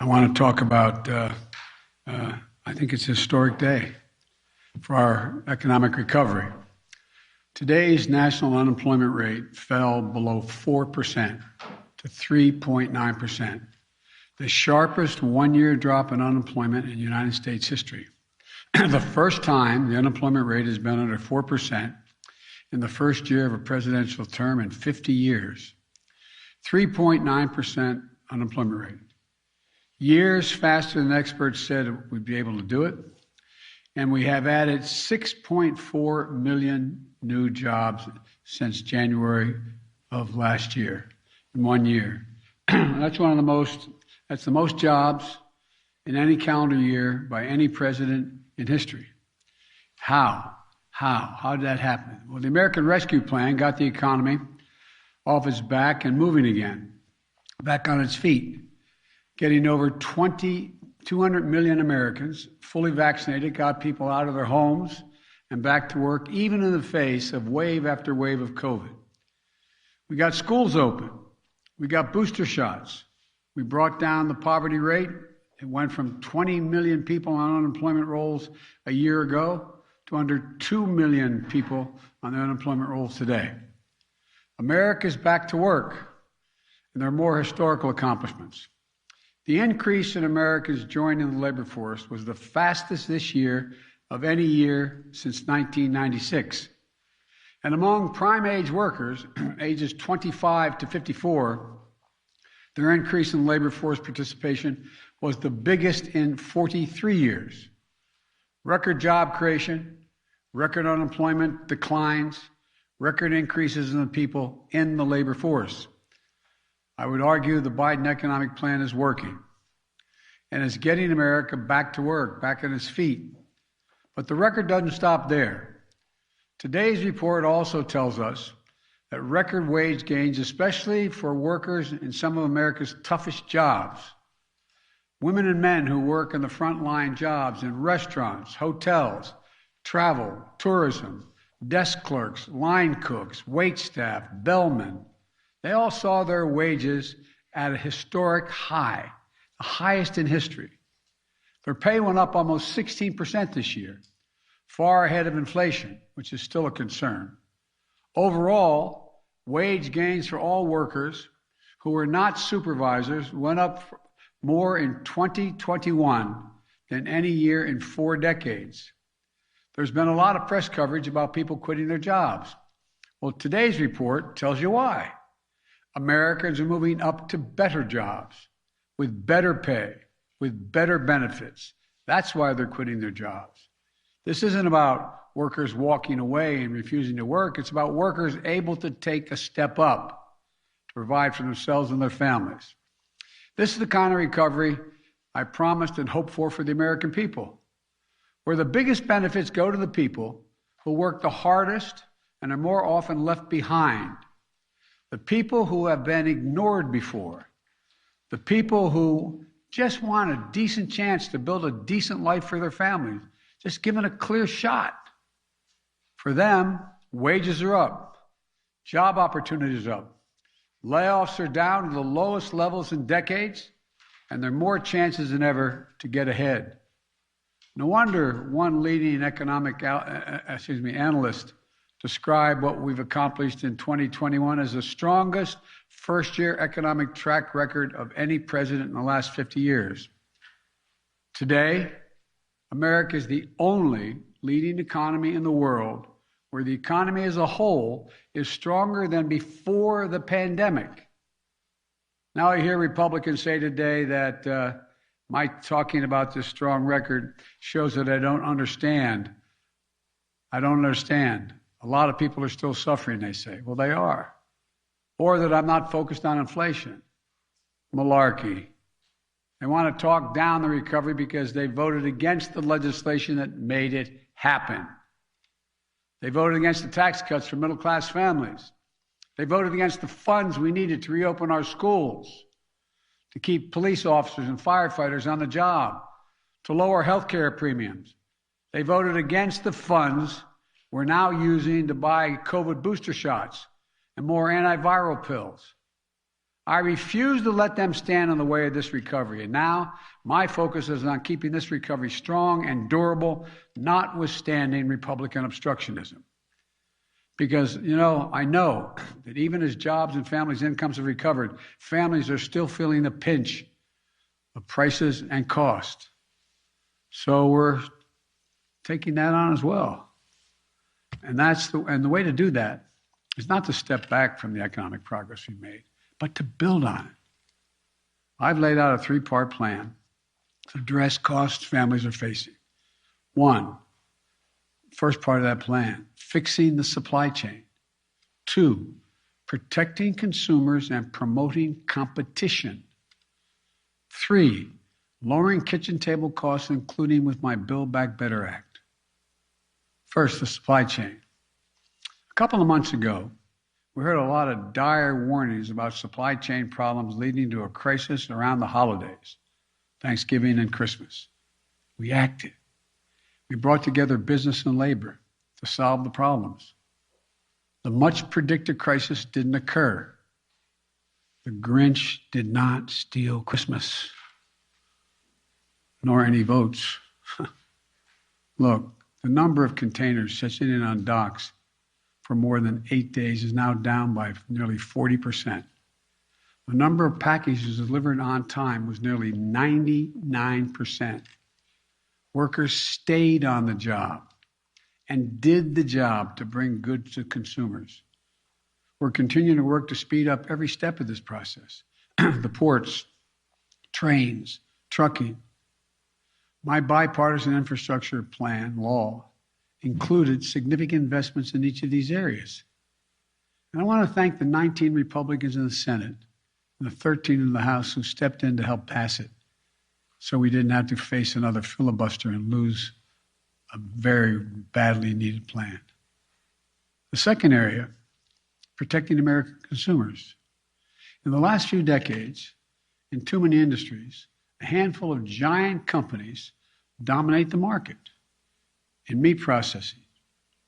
I want to talk about, I think it's a historic day for our economic recovery. Today's national unemployment rate fell below 4% to 3.9%, the sharpest one-year drop in unemployment in United States history. The first time the unemployment rate has been under 4% in the first year of a presidential term in 50 years. 3.9% unemployment rate. Years faster than experts said we'd be able to do it. And we have added 6.4 million new jobs since January of last year, in 1 year. That's the most jobs in any calendar year by any president in history. How did that happen? Well, the American Rescue Plan got the economy off its back and moving again, back on its feet, getting over 200 million Americans fully vaccinated, got people out of their homes and back to work, even in the face of wave after wave of COVID. We got schools open. We got booster shots. We brought down the poverty rate. It went from 20 million people on unemployment rolls a year ago to under 2 million people on the unemployment rolls today. America's back to work, and there are more historical accomplishments. The increase in Americans joining the labor force was the fastest this year of any year since 1996. And among prime age workers, ages 25 to 54, their increase in labor force participation was the biggest in 43 years. Record job creation, record unemployment declines, record increases in the people in the labor force. I would argue the Biden economic plan is working and is getting America back to work, back on its feet. But the record doesn't stop there. Today's report also tells us that record wage gains, especially for workers in some of America's toughest jobs, women and men who work in the frontline jobs in restaurants, hotels, travel, tourism, desk clerks, line cooks, waitstaff, bellmen, they all saw their wages at a historic high, the highest in history. Their pay went up almost 16% this year, far ahead of inflation, which is still a concern. Overall, wage gains for all workers who were not supervisors went up more in 2021 than any year in 4 decades. There's been a lot of press coverage about people quitting their jobs. Well, today's report tells you why. Americans are moving up to better jobs, with better pay, with better benefits. That's why they're quitting their jobs. This isn't about workers walking away and refusing to work. It's about workers able to take a step up to provide for themselves and their families. This is the kind of recovery I promised and hoped for the American people, where the biggest benefits go to the people who work the hardest and are more often left behind, the people who have been ignored before, the people who just want a decent chance to build a decent life for their families, just given a clear shot. For them, wages are up, job opportunities are up, layoffs are down to the lowest levels in decades, and there are more chances than ever to get ahead. No wonder one leading economic analyst described what we've accomplished in 2021 as the strongest first-year economic track record of any president in the last 50 years. Today, America is the only leading economy in the world where the economy as a whole is stronger than before the pandemic. Now I hear Republicans say today that my talking about this strong record shows that I don't understand. I don't understand. A lot of people are still suffering, they say. Well, they are. Or that I'm not focused on inflation. Malarkey. They want to talk down the recovery because they voted against the legislation that made it happen. They voted against the tax cuts for middle-class families. They voted against the funds we needed to reopen our schools, to keep police officers and firefighters on the job, to lower health care premiums. They voted against the funds we're now using to buy COVID booster shots and more antiviral pills. I refuse to let them stand in the way of this recovery. And now my focus is on keeping this recovery strong and durable, notwithstanding Republican obstructionism. Because, I know that even as jobs and families' incomes have recovered, families are still feeling the pinch of prices and cost. So we're taking that on as well. And the way to do that is not to step back from the economic progress we've made, but to build on it. I've laid out a 3-part plan to address costs families are facing. 1, first part of that plan, fixing the supply chain. 2, protecting consumers and promoting competition. 3, lowering kitchen table costs, including with my Build Back Better Act. First, the supply chain. A couple of months ago, we heard a lot of dire warnings about supply chain problems leading to a crisis around the holidays, Thanksgiving and Christmas. We acted. We brought together business and labor to solve the problems. The much predicted crisis didn't occur. The Grinch did not steal Christmas, nor any votes. Look, the number of containers sitting in on docks for more than 8 days is now down by nearly 40%. The number of packages delivered on time was nearly 99%. Workers stayed on the job and did the job to bring goods to consumers. We're continuing to work to speed up every step of this process. The ports, trains, trucking. My bipartisan infrastructure plan, law, included significant investments in each of these areas. And I want to thank the 19 Republicans in the Senate and the 13 in the House who stepped in to help pass it, so we didn't have to face another filibuster and lose a very badly needed plan. The second area, protecting American consumers. In the last few decades, in too many industries, a handful of giant companies dominate the market in meat processing,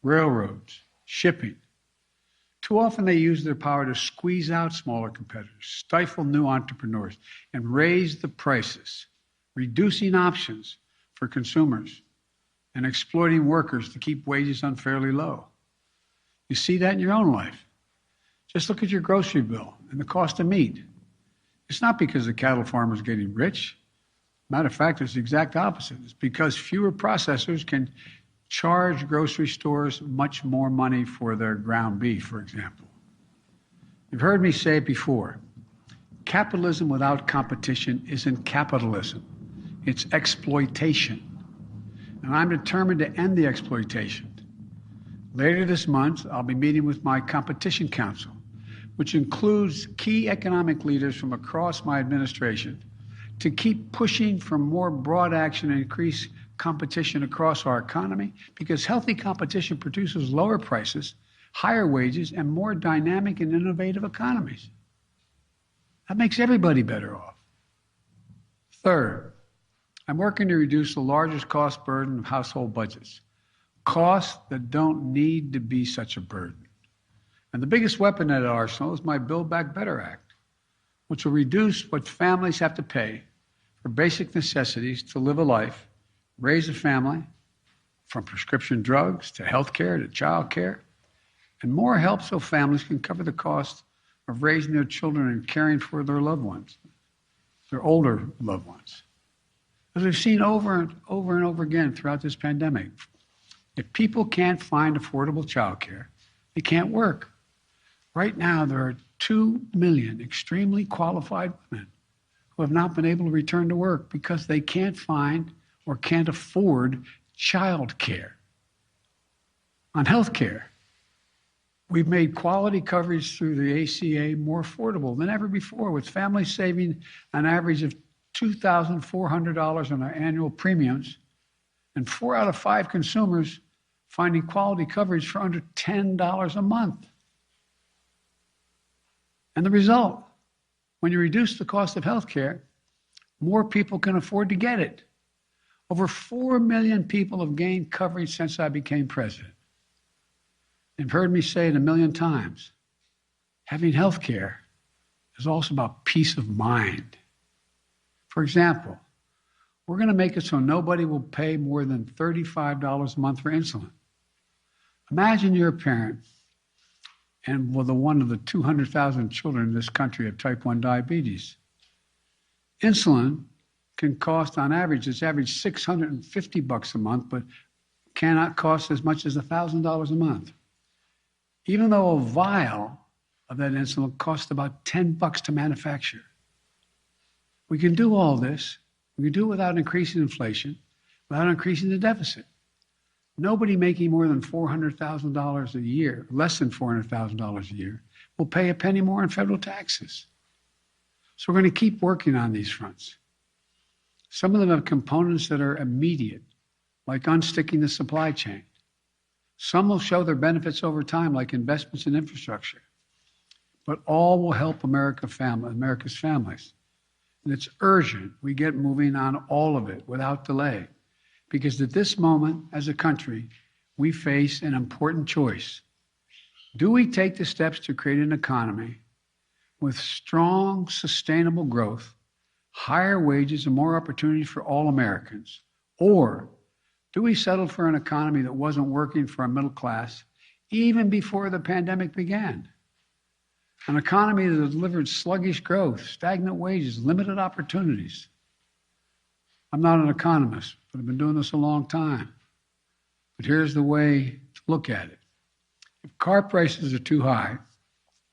railroads, shipping. Too often they use their power to squeeze out smaller competitors, stifle new entrepreneurs, and raise the prices, reducing options for consumers and exploiting workers to keep wages unfairly low. You see that in your own life. Just look at your grocery bill and the cost of meat. It's not because the cattle farmers are getting rich. Matter of fact, it's the exact opposite. It's because fewer processors can charge grocery stores much more money for their ground beef, for example. You've heard me say it before. Capitalism without competition isn't capitalism. It's exploitation. And I'm determined to end the exploitation. Later this month, I'll be meeting with my Competition Council, which includes key economic leaders from across my administration, to keep pushing for more broad action and increase competition across our economy, because healthy competition produces lower prices, higher wages, and more dynamic and innovative economies. That makes everybody better off. Third, I'm working to reduce the largest cost burden of household budgets, costs that don't need to be such a burden. And the biggest weapon at our arsenal is my Build Back Better Act, which will reduce what families have to pay for basic necessities to live a life, raise a family, from prescription drugs to health care to child care, and more help so families can cover the cost of raising their children and caring for their loved ones, their older loved ones. As we've seen over and over again throughout this pandemic, if people can't find affordable child care, they can't work. Right now, there are 2 million extremely qualified women who have not been able to return to work because they can't find or can't afford child care. On health care, we've made quality coverage through the ACA more affordable than ever before, with families saving an average of $2,400 on their annual premiums, and 4 out of 5 consumers finding quality coverage for under $10 a month. And the result, when you reduce the cost of health care, more people can afford to get it. Over 4 million people have gained coverage since I became president. You've heard me say it a million times. Having health care It's also about peace of mind. For example, we're going to make it so nobody will pay more than $35 a month for insulin. Imagine you're a parent and one of the 200,000 children in this country have type 1 diabetes. Insulin can cost, on average, it's average $650 a month, but cannot cost as much as $1,000 a month. Even though a vial of that insulin costs about $10 to manufacture. We can do all this. We can do it without increasing inflation, without increasing the deficit. Nobody making more than $400,000 a year, less than $400,000 a year, will pay a penny more in federal taxes. So we're going to keep working on these fronts. Some of them have components that are immediate, like unsticking the supply chain. Some will show their benefits over time, like investments in infrastructure. But all will help America's families. And it's urgent we get moving on all of it without delay. Because at this moment, as a country, we face an important choice. Do we take the steps to create an economy with strong, sustainable growth, higher wages, and more opportunity for all Americans? Or do we settle for an economy that wasn't working for our middle class even before the pandemic began? An economy that delivered sluggish growth, stagnant wages, limited opportunities. I'm not an economist, but I've been doing this a long time. But here's the way to look at it. If car prices are too high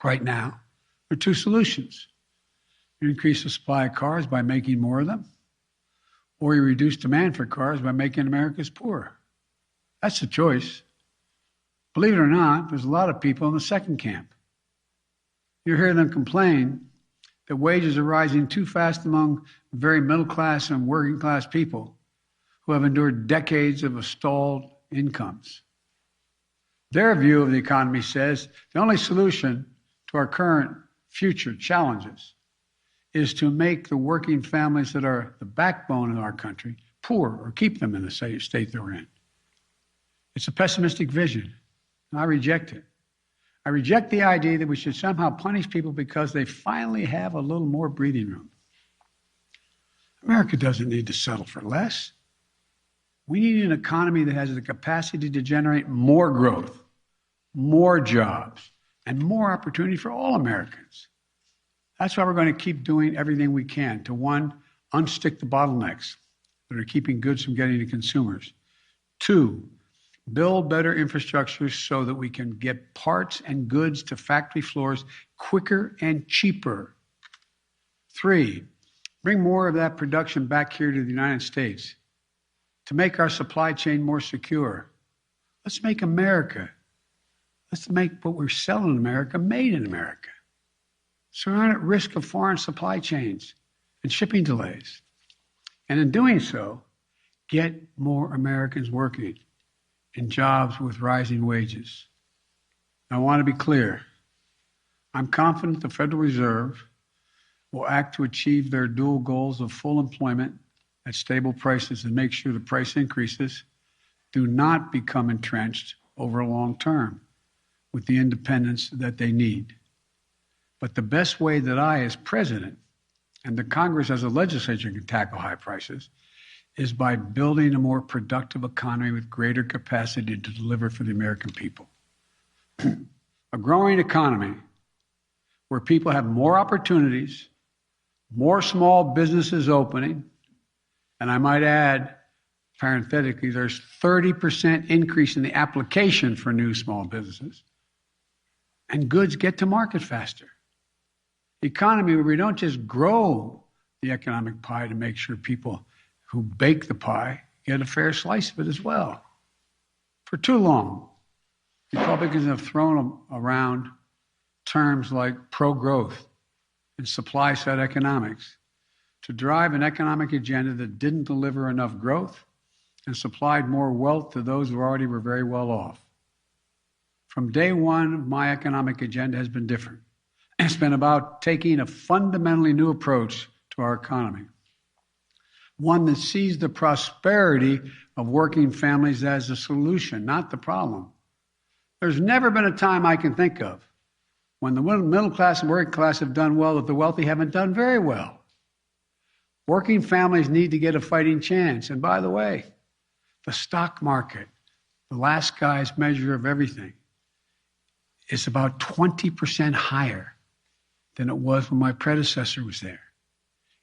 right now, there are two solutions. You increase the supply of cars by making more of them, or you reduce demand for cars by making Americans poorer. That's the choice. Believe it or not, there's a lot of people in the second camp. You hear them complain that wages are rising too fast among very middle class and working class people who have endured decades of stalled incomes. Their view of the economy says the only solution to our current future challenges is to make the working families that are the backbone of our country poor or keep them in the state they're in. It's a pessimistic vision, and I reject it. I reject the idea that we should somehow punish people because they finally have a little more breathing room. America doesn't need to settle for less. We need an economy that has the capacity to generate more growth, more jobs, and more opportunity for all Americans. That's why we're going to keep doing everything we can to, one, unstick the bottlenecks that are keeping goods from getting to consumers. Two, build better infrastructure so that we can get parts and goods to factory floors quicker and cheaper. Three, bring more of that production back here to the United States to make our supply chain more secure. Let's make let's make what we're selling in America made in America. So we're not at risk of foreign supply chains and shipping delays. And in doing so, get more Americans working in jobs with rising wages. I want to be clear. I'm confident the Federal Reserve will act to achieve their dual goals of full employment at stable prices and make sure the price increases do not become entrenched over a long term with the independence that they need. But the best way that I, as president, and the Congress as a legislature can tackle high prices is by building a more productive economy with greater capacity to deliver for the American people. A growing economy where people have more opportunities, more small businesses opening, and I might add, parenthetically, there's 30% increase in the application for new small businesses, and goods get to market faster. The economy where we don't just grow the economic pie to make sure people who bake the pie get a fair slice of it as well. For too long, Republicans have thrown around terms like pro-growth and supply-side economics to drive an economic agenda that didn't deliver enough growth and supplied more wealth to those who already were very well off. From day one, my economic agenda has been different. It's been about taking a fundamentally new approach to our economy, one that sees the prosperity of working families as a solution, not the problem. There's never been a time I can think of when the middle class and working class have done well, that the wealthy haven't done very well. Working families need to get a fighting chance. And by the way, the stock market, the last guy's measure of everything, is about 20% higher than it was when my predecessor was there.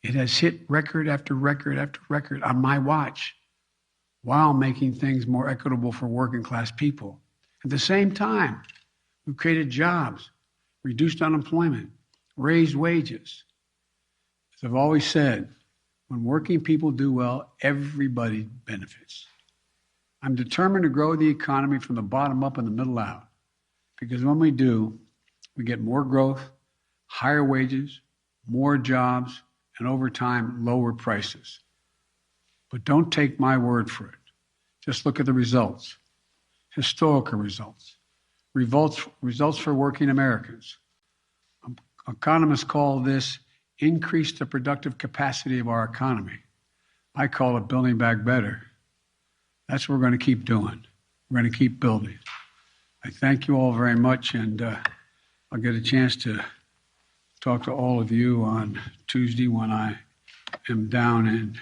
It has hit record after record after record on my watch, while making things more equitable for working class people. At the same time, we've created jobs, reduced unemployment, raised wages. As I've always said, when working people do well, everybody benefits. I'm determined to grow the economy from the bottom up and the middle out, because when we do, we get more growth, higher wages, more jobs, and over time, lower prices. But don't take my word for it. Just look at the results, historical results, results for working Americans. Economists call this increase the productive capacity of our economy. I call it building back better. That's what we're going to keep doing. We're going to keep building. I thank you all very much, and I'll get a chance to talk to all of you on Tuesday when I am down in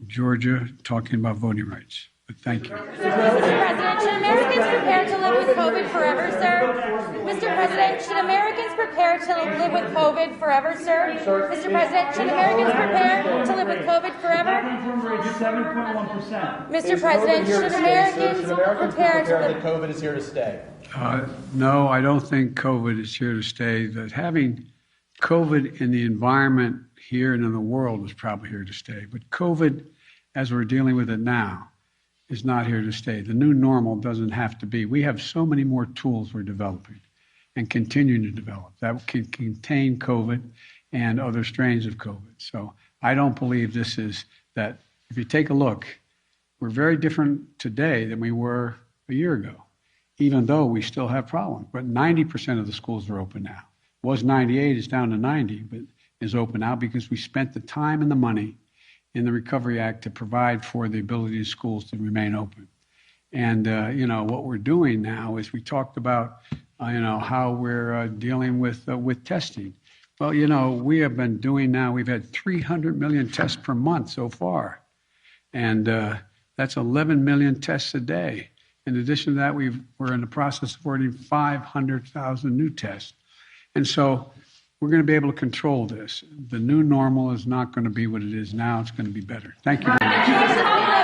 Georgia talking about voting rights. But thank you. Mr. President, should Americans prepare to live with COVID forever, sir? Mr. President, should Americans prepare to live with COVID forever, sir? Mr. President, should Americans prepare to live with COVID forever? 7.1%. Mr. President, should Americans prepare to live? That COVID is here to stay. No, I don't think COVID is here to stay. That having COVID in the environment here and in the world is probably here to stay. But COVID, as we're dealing with it now, is not here to stay. The new normal doesn't have to be. We have so many more tools we're developing and continuing to develop that can contain COVID and other strains of COVID. So I don't believe this is that. If you take a look, we're very different today than we were a year ago, even though we still have problems. But 90% of the schools are open now. It was 98, it's down to 90, but is open now because we spent the time and the money in the Recovery Act to provide for the ability of schools to remain open. And, what we're doing now is we talked about, how we're dealing with testing. Well, we have been doing now, we've had 300 million tests per month so far. And that's 11 million tests a day. In addition to that, we're in the process of ordering 500,000 new tests. And so we're going to be able to control this. The new normal is not going to be what it is now. It's going to be better. Thank you very much.